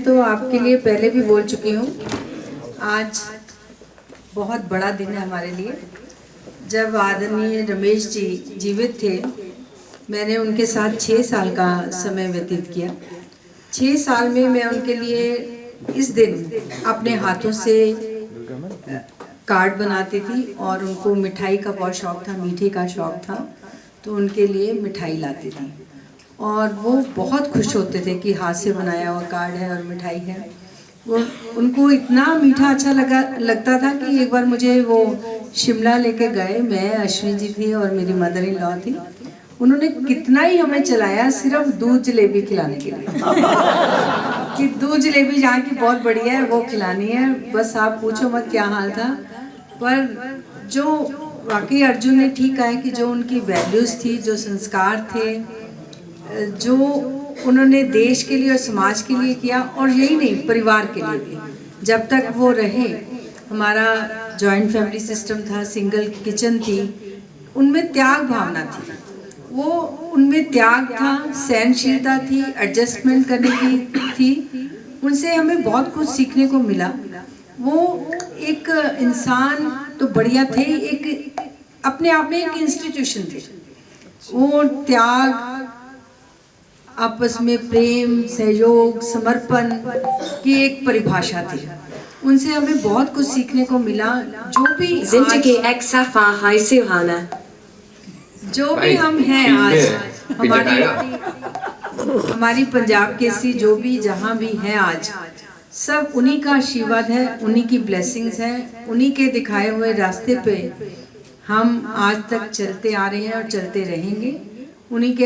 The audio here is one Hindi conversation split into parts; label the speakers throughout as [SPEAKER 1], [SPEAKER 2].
[SPEAKER 1] तो आपके लिए पहले भी बोल चुकी हूँ, आज बहुत बड़ा दिन है हमारे लिए। जब आदरणीय रमेश जी जीवित थे, मैंने उनके साथ 6 साल का समय व्यतीत किया। 6 साल में मैं उनके लिए इस दिन अपने हाथों से कार्ड बनाती थी और उनको मिठाई का बहुत शौक़ था, मीठे का शौक़ था, तो उनके लिए मिठाई लाती थी और वो बहुत खुश होते थे कि हाथ से बनाया हुआ कार्ड है और मिठाई है। वो उनको इतना मीठा अच्छा लगता था कि एक बार मुझे वो शिमला लेके गए, मैं, अश्विनी जी थी और मेरी मदर इन लॉ थी। उन्होंने कितना ही हमें चलाया सिर्फ दूध जलेबी खिलाने के लिए कि दूध जलेबी जहाँ की बहुत बढ़िया है वो खिलानी है, बस आप पूछो मत क्या हाल था। पर जो वाकई अर्जुन ने ठीक कहा है कि जो उनकी वैल्यूज़ थी, जो संस्कार थे, जो उन्होंने देश के लिए और समाज के लिए किया, और यही नहीं परिवार के लिए भी। जब तक वो रहे, हमारा जॉइंट फैमिली सिस्टम था, सिंगल किचन थी, उनमें त्याग भावना थी, वो उनमें त्याग था, सहनशीलता थी, एडजस्टमेंट करने की थी। उनसे हमें बहुत कुछ सीखने को मिला। वो एक इंसान तो बढ़िया थे, एक अपने आप में एक इंस्टीट्यूशन थे। वो त्याग, आपस में प्रेम, सहयोग, समर्पण की एक परिभाषा थी। उनसे हमें बहुत कुछ सीखने को मिला। जो भी हम हैं आज, हमारी पंजाब केसरी जो भी जहाँ भी है आज, सब उन्हीं का आशीर्वाद है, उन्हीं की ब्लेसिंग्स है, उन्हीं के दिखाए हुए रास्ते पे हम आज तक चलते आ रहे हैं और चलते रहेंगे। उन्हीं के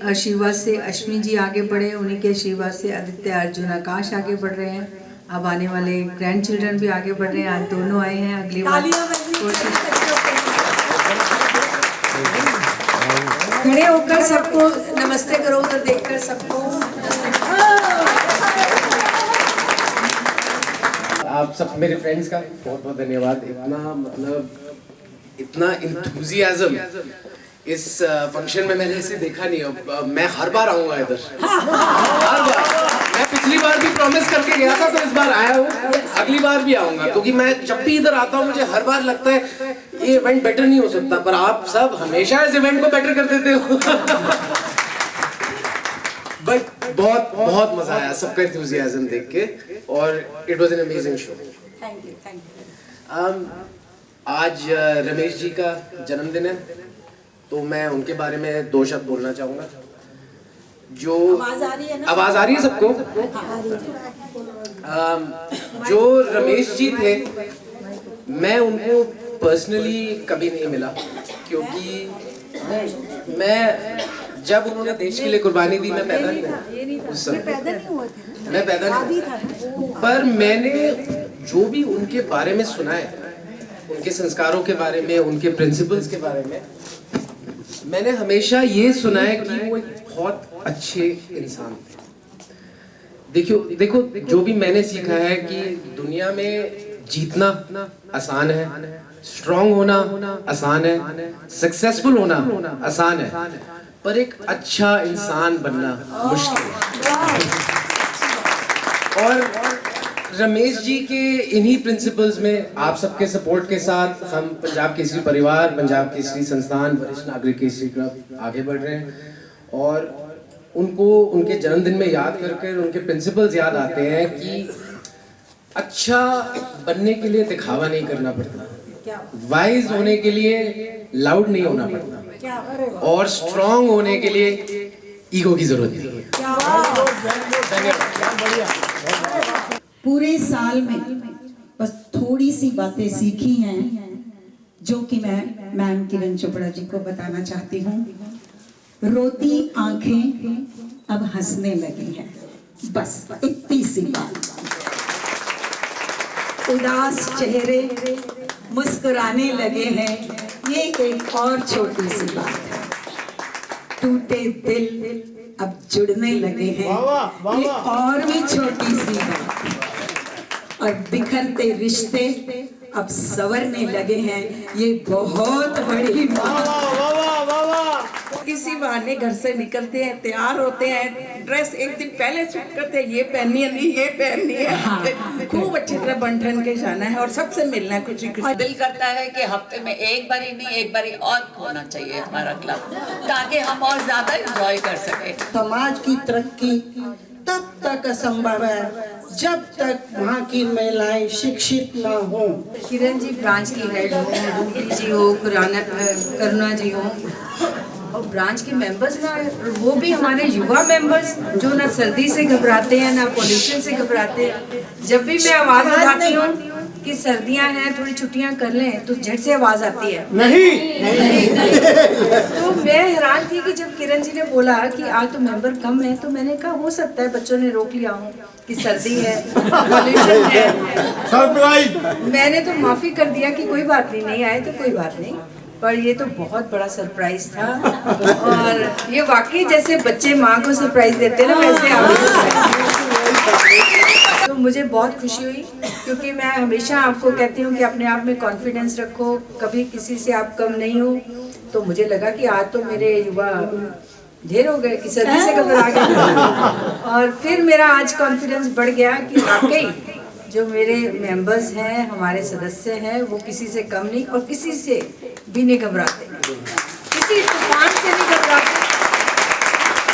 [SPEAKER 1] आशीर्वाद से अश्विनी जी आगे बढ़े, उन्हीं के आशीर्वाद से आदित्य, अर्जुन, आकाश आगे बढ़ रहे हैं। अब आने वाले ग्रैंड चिल्ड्रन भी आगे बढ़ रहे हैं। आज दोनों आए हैं, अगली बार खड़े होकर सबको नमस्ते करो, उधर देखकर सबको।
[SPEAKER 2] आप सब मेरे फ्रेंड्स का बहुत बहुत धन्यवाद। इतना इंथुजियाज्म इस फंक्शन में मैंने ऐसे देखा नहीं है। मैं हर बार आऊंगा इधर, हर बार। मैं पिछली बार भी प्रॉमिस करके गया था, तो इस बार आया हूँ, अगली बार भी आऊंगा, क्योंकि मैं जब भी इधर आता हूँ मुझे हर बार लगता है ये इवेंट बेटर नहीं हो सकता, पर आप सब हमेशा इस इवेंट को बेटर कर देते हो। बट बहुत बहुत मजा आया सबका इंथुजियाज्म देख के, और it was an amazing show.
[SPEAKER 1] Thank you.
[SPEAKER 2] आज रमेश जी का जन्मदिन है, तो मैं उनके बारे में 2 शब्द बोलना चाहूँगा। जो आवाज़ आ रही है सबको? जो रमेश जी थे, मैं उनको पर्सनली कभी नहीं मिला, क्योंकि मैं जब उन्होंने देश के लिए कुर्बानी दी, मैं पैदा नहीं हुआ उस समय, मैं पैदा नहीं हुआ। पर मैंने जो भी उनके बारे में सुना है, उनके संस्कारों के बारे में, उनके प्रिंसिपल्स के बारे में, मैंने हमेशा ये सुना है कि वो एक बहुत अच्छे इंसान थे। देखो जो भी मैंने सीखा है कि दुनिया में जीतना आसान है, स्ट्रांग होना आसान है, सक्सेसफुल होना आसान है, पर एक अच्छा इंसान बनना मुश्किल है। और रमेश जी के इन्हीं प्रिंसिपल्स में, आप सबके सपोर्ट के साथ, हम पंजाब केसरी परिवार, पंजाब केसरी संस्थान, वरिष्ठ नागरिक केसरी क्लब आगे बढ़ रहे हैं। और उनको उनके जन्मदिन में याद करके उनके प्रिंसिपल्स याद आते हैं कि अच्छा बनने के लिए दिखावा नहीं करना पड़ता, वाइज होने के लिए लाउड नहीं होना पड़ता, और स्ट्रांग होने के लिए ईगो की जरूरत नहीं है।
[SPEAKER 3] पूरे साल में बस थोड़ी सी बातें सीखी हैं, जो कि मैं मैम किरण चोपड़ा जी को बताना चाहती हूँ। रोती आंखें अब हंसने लगी हैं, बस इतनी सी बात। उदास चेहरे मुस्कुराने लगे हैं, ये एक और छोटी सी बात है। टूटे दिल अब जुड़ने लगे हैं, ये और भी छोटी सी बात है। और बिखरते रिश्ते अब संवरने लगे हैं, ये बहुत बड़ी बात है।
[SPEAKER 4] इसी बहाने घर से निकलते हैं, तैयार होते हैं, ड्रेस एक दिन पहले सूट करते हैं, ये पहननी है नहीं ये पहननी है, खूब अच्छी तरह बन ठन के जाना है और सबसे मिलना है खुशी खुशी।
[SPEAKER 5] दिल करता है कि हफ्ते में एक बार ही नहीं, एक बार और होना चाहिए हमारा क्लब, ताकि हम और ज्यादा एंजॉय कर सके।
[SPEAKER 6] समाज की तरक्की तब तक असंभव है जब तक वहाँ की महिलाएं शिक्षित न हो।
[SPEAKER 1] किरण जी ब्रांच की हेड हो, रूपी जी हो, करुणा जी हो, और ब्रांच के मेंबर्स ना, वो भी हमारे युवा मेंबर्स जो ना सर्दी से घबराते हैं ना पोल्यूशन से घबराते हैं। जब भी मैं आवाज़ उठाती हूँ कि सर्दियाँ हैं थोड़ी छुट्टियाँ कर लें, तो झट से आवाज़ आती है नहीं। तो मैं हैरान थी कि जब किरण जी ने बोला कि आज तो मेंबर कम है, तो मैंने कहा हो सकता है बच्चों ने रोक लिया हो कि सर्दी है, पोल्यूशन है। मैंने तो माफ़ी कर दिया कि कोई बात नहीं, नहीं आए तो कोई बात नहीं, पर ये तो बहुत बड़ा सरप्राइज था। और ये वाकई जैसे बच्चे माँ को सरप्राइज देते हैं ना, वैसे तो मुझे बहुत खुशी हुई, क्योंकि मैं हमेशा आपको कहती हूँ कि अपने आप में कॉन्फिडेंस रखो, कभी किसी से आप कम नहीं हो। तो मुझे लगा कि आज तो मेरे युवा ढेर हो गए कि सर्दी से घबरा गए, और फिर मेरा आज कॉन्फिडेंस बढ़ गया कि वाकई जो मेरे मेंबर्स हैं, हमारे सदस्य हैं, वो किसी से कम नहीं और किसी से भी नहीं घबराते, किसी तूफान से नहीं घबराते,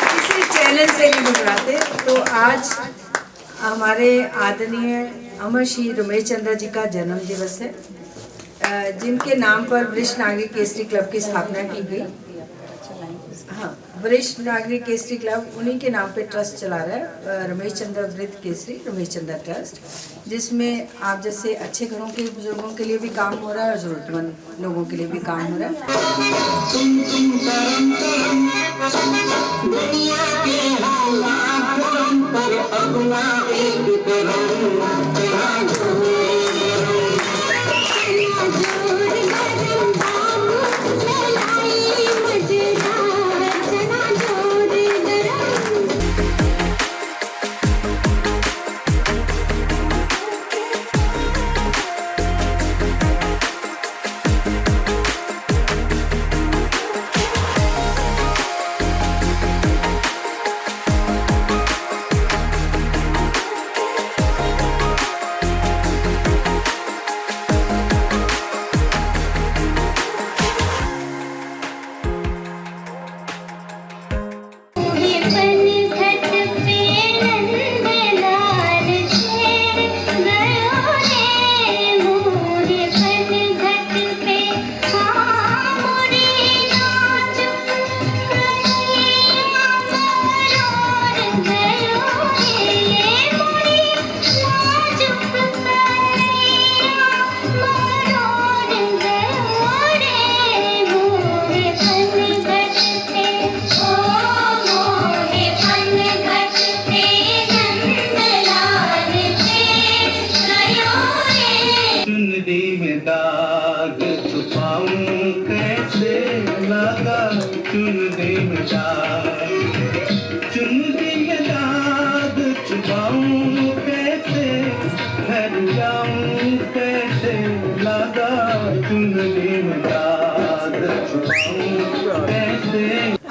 [SPEAKER 1] किसी चैलेंज से नहीं घबराते। तो आज हमारे आदरणीय अमर श्री रमेश चंद्र जी का जन्म दिवस है, जिनके नाम पर वरिष्ठ नागरिक केसरी क्लब की स्थापना की गई। हाँ, वरिष्ठ नागरिक केसरी क्लब उन्हीं के नाम पे ट्रस्ट चला रहा है, रमेश चंद्र वृद्ध केसरी रमेश चंद्र ट्रस्ट, जिसमें आप जैसे अच्छे घरों के बुजुर्गों के लिए भी काम हो रहा है और जरूरतमंद लोगों के लिए भी काम हो रहा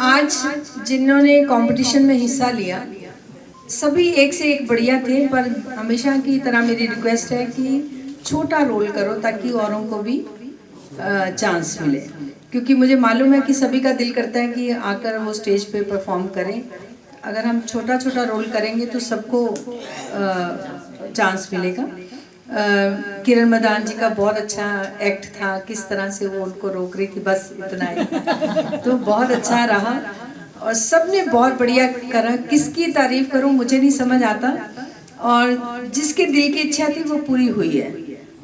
[SPEAKER 1] आज जिन्होंने कंपटीशन में हिस्सा लिया सभी एक से एक बढ़िया थे, पर हमेशा की तरह मेरी रिक्वेस्ट है कि छोटा रोल करो ताकि औरों को भी चांस मिले, क्योंकि मुझे मालूम है कि सभी का दिल करता है कि आकर वो स्टेज पे परफॉर्म करें। अगर हम छोटा छोटा रोल करेंगे तो सबको चांस मिलेगा। किरण मदान जी का बहुत अच्छा एक्ट था, किस तरह से वो उनको रोक रही थी, बस इतना ही तो बहुत अच्छा रहा और सबने बहुत बढ़िया करा। किसकी तारीफ करूं मुझे नहीं समझ आता, और जिसके दिल की इच्छा थी वो पूरी हुई है,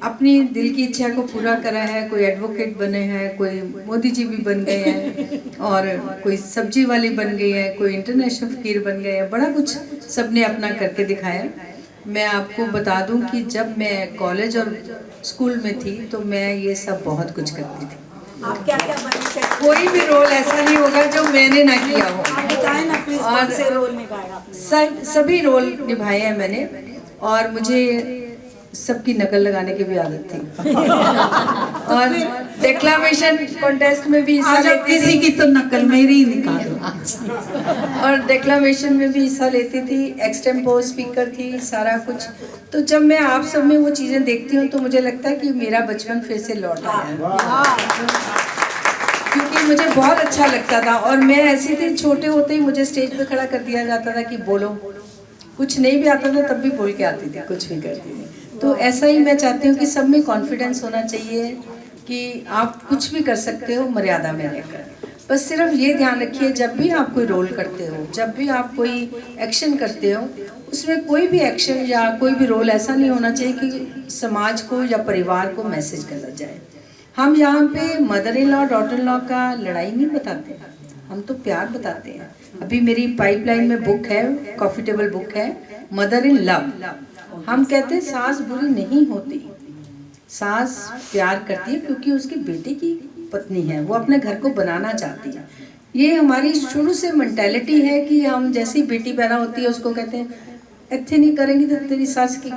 [SPEAKER 1] अपनी दिल की इच्छा को पूरा करा है। कोई एडवोकेट बने हैं, कोई मोदी जी भी बन गए हैं, और कोई सब्जी वाली बन गई है, कोई इंटरनेशनल फकीर बन गए हैं, बड़ा कुछ सबने अपना करके दिखाया। मैं आपको बता दूं कि जब मैं कॉलेज और स्कूल में थी तो मैं ये सब बहुत कुछ करती थी।
[SPEAKER 3] आप क्या क्या बने?
[SPEAKER 1] कोई भी रोल ऐसा नहीं होगा जो मैंने ना किया हो।
[SPEAKER 3] आप बताएं ना प्लीज, कौन से रोल निभाए आपने?
[SPEAKER 1] सभी रोल निभाए हैं मैंने, और मुझे सबकी नकल लगाने की भी आदत थी। और डेक्लामेशन कॉन्टेस्ट में भी हिस्सा
[SPEAKER 3] आज अब
[SPEAKER 1] लेती
[SPEAKER 3] किसी
[SPEAKER 1] थी
[SPEAKER 3] की तो नकल मेरी ही निकालो।
[SPEAKER 1] और डेक्लामेशन में भी हिस्सा लेती थी, एक्सटेम्पोर स्पीकर थी, सारा कुछ। तो जब मैं आप सब में वो चीज़ें देखती हूँ तो मुझे लगता है कि मेरा बचपन फिर से लौट आया है, क्योंकि मुझे बहुत अच्छा लगता था। और मैं ऐसी थी, छोटे होते ही मुझे स्टेज पे खड़ा कर दिया जाता था कि बोलो, कुछ नहीं भी आता था तब भी बोल के आती थी, कुछ भी करती थी। तो ऐसा ही मैं चाहती हूँ कि सब में कॉन्फिडेंस होना चाहिए कि आप कुछ भी कर सकते हो मर्यादा में रहकर। बस सिर्फ ये ध्यान रखिए, जब भी आप कोई रोल करते हो, जब भी आप कोई एक्शन करते हो, उसमें कोई भी एक्शन या कोई भी रोल ऐसा नहीं होना चाहिए कि समाज को या परिवार को मैसेज गलत जाए। हम यहाँ पे mother in law daughter in law का लड़ाई नहीं बताते, हम तो प्यार बताते हैं। अभी मेरी पाइपलाइन में बुक है, कॉफी टेबल बुक है, मदर इन लव। हम कहते हैं सास बुरी नहीं होती, सास प्यार करती है क्योंकि उसकी बेटे की पत्नी है, वो अपने घर को बनाना चाहती है। ये हमारी शुरू से मेंटालिटी है कि हम जैसी बेटी पैदा होती है उसको कहते हैं इतने नहीं करेंगी तो तेरी सास की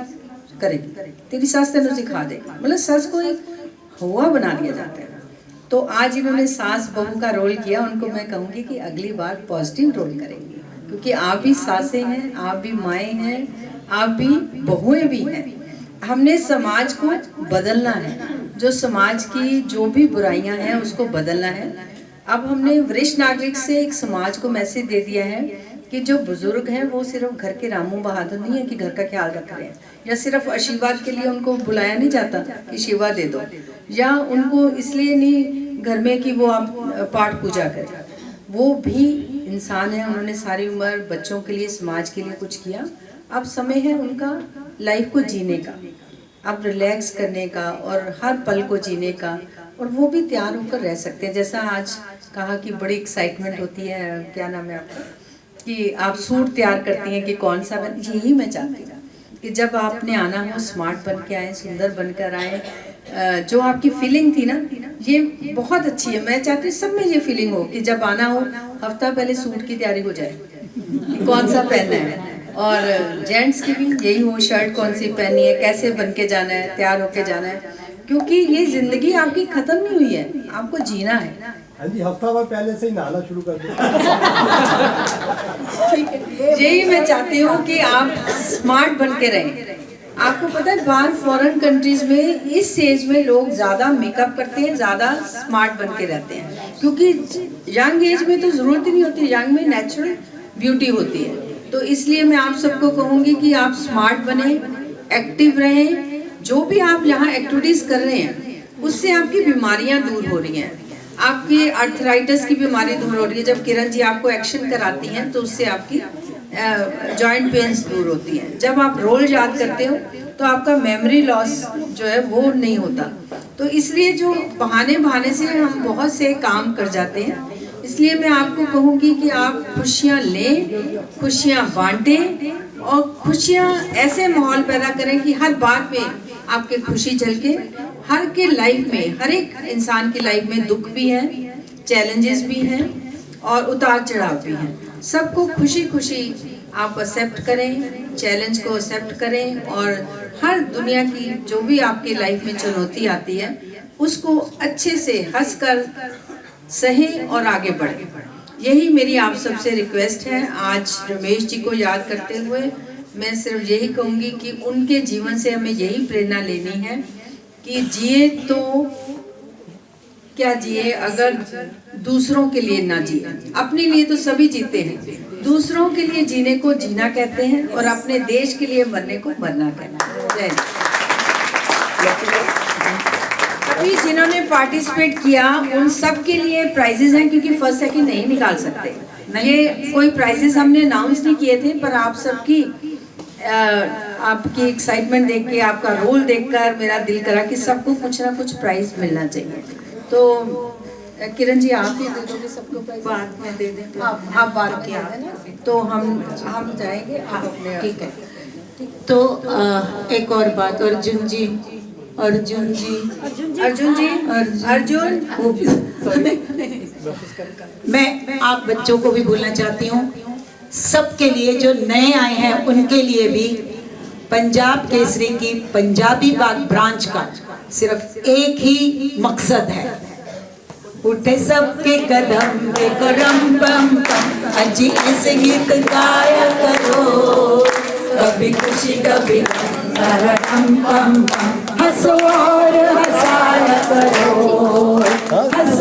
[SPEAKER 1] करेगी, तेरी सास तेनों सिखा देगी, मतलब सस को एक हुआ बना दिया जाता है। तो आज इन्होंने सास बहू का रोल किया, उनको मैं कहूँगी कि अगली बार पॉजिटिव रोल करेंगी, क्योंकि आप भी सासें हैं, आप भी माएँ हैं, आप भी बहुएं भी हैं। हमने समाज को बदलना है, जो समाज की जो भी बुराइयां हैं उसको बदलना है। अब हमने वरिष्ठ नागरिक से एक समाज को मैसेज दे दिया है कि जो बुजुर्ग हैं वो सिर्फ घर के रामू बहादुर नहीं है कि घर का ख्याल रख रहे हैं, या सिर्फ आशीर्वाद के लिए उनको बुलाया नहीं जाता कि सेवा दे दो, या उनको इसलिए नहीं घर में कि वो आप पाठ पूजा करें। वो भी इंसान है, उन्होंने सारी उम्र बच्चों के लिए, समाज के लिए कुछ किया। अब समय है उनका लाइफ को जीने का, अब रिलैक्स करने का और हर पल को जीने का, और वो भी तैयार होकर रह सकते हैं। जैसा आज कहा कि बड़ी एक्साइटमेंट होती है, क्या नाम है आपका, कि आप सूट तैयार करती हैं कि कौन सा बन, यही मैं चाहती हूँ कि जब आपने आना हो स्मार्ट बन के आए, सुंदर बनकर आए। जो आपकी फीलिंग थी ना, ये बहुत अच्छी है। मैं चाहती हूँ सब में ये फीलिंग हो कि जब आना हो हफ्ता पहले सूट की तैयारी हो जाए कि कौन सा पहनना है, और जेंट्स की भी यही हो, शर्ट कौन सी पहननी है, कैसे बन के जाना है, तैयार होके जाना है, क्योंकि ये जिंदगी आपकी खत्म नहीं हुई है, आपको जीना है।
[SPEAKER 7] हाँ जी, हफ्ता भर पहले से ही नहाना शुरू कर दो।
[SPEAKER 1] यही मैं चाहती हूँ कि आप स्मार्ट बन के रहें। आपको पता है बाहर फॉरेन कंट्रीज में इस एज में लोग ज्यादा मेकअप करते हैं, ज्यादा स्मार्ट बन के रहते हैं, क्योंकि यंग एज में तो जरूरत ही नहीं होती, यंग में नेचुरल ब्यूटी होती है। तो इसलिए मैं आप सबको कहूँगी कि आप स्मार्ट बने, एक्टिव रहें। जो भी आप यहाँ एक्टिविटीज कर रहे हैं उससे आपकी बीमारियाँ दूर हो रही हैं, आपकी आर्थराइटिस की बीमारी दूर हो रही है। जब किरण जी आपको एक्शन कराती हैं तो उससे आपकी जॉइंट पेन्स दूर होती हैं। जब आप रोल याद करते हो तो आपका मेमोरी लॉस जो है वो नहीं होता। तो इसलिए जो बहाने से हम बहुत से काम कर जाते हैं, इसलिए मैं आपको कहूँगी कि आप खुशियाँ लें, खुशियाँ बांटें और खुशियाँ ऐसे माहौल पैदा करें कि हर बात में आपके खुशी झलके। हर के लाइफ में, हर एक इंसान की लाइफ में दुख भी है, चैलेंजेस भी हैं और उतार चढ़ाव भी हैं। सबको खुशी खुशी आप एक्सेप्ट करें, चैलेंज को एक्सेप्ट करें, और हर दुनिया की जो भी आपकी लाइफ में चुनौती आती है उसको अच्छे से हंसकर सहें और आगे बढ़ें। यही मेरी आप सबसे रिक्वेस्ट है। आज रमेश जी को याद करते हुए मैं सिर्फ यही कहूँगी कि उनके जीवन से हमें यही प्रेरणा लेनी है कि जिए तो क्या जिए, अगर दूसरों के लिए ना जिए। अपने लिए तो सभी जीते हैं, दूसरों के लिए जीने को जीना कहते हैं और अपने देश के लिए मरने को मरना कहते हैं। अभी जिन्होंने पार्टिसिपेट किया उन सब के लिए प्राइजेस हैं, क्योंकि फर्स्ट सेकंड नहीं निकाल सकते। ये कोई प्राइजेस हमने अनाउंस नहीं किए थे, पर आप सबकी आपकी एक्साइटमेंट देख के, आपका रोल देखकर मेरा दिल करा कि सबको कुछ ना कुछ प्राइज मिलना चाहिए। तो किरण जी आप ही दे दोगे सबको प्राइज? बाद में दे दें आप बात किया है ना, तो हम जाएंगे, आप अपने ठीक है।
[SPEAKER 3] तो एक और बात, अर्जुन जी मैं आप बच्चों को भी बोलना चाहती हूँ, सबके लिए जो नए आए हैं उनके लिए भी पंजाब केसरी की पंजाबी बाग ब्रांच का सिर्फ एक ही मकसद है, उठे सबके कदम एक रम बम बम, अजी ऐसे गीत गाया करो, कभी खुशी कभी रम बम बम, हंसो और हंसाया करो, हंसो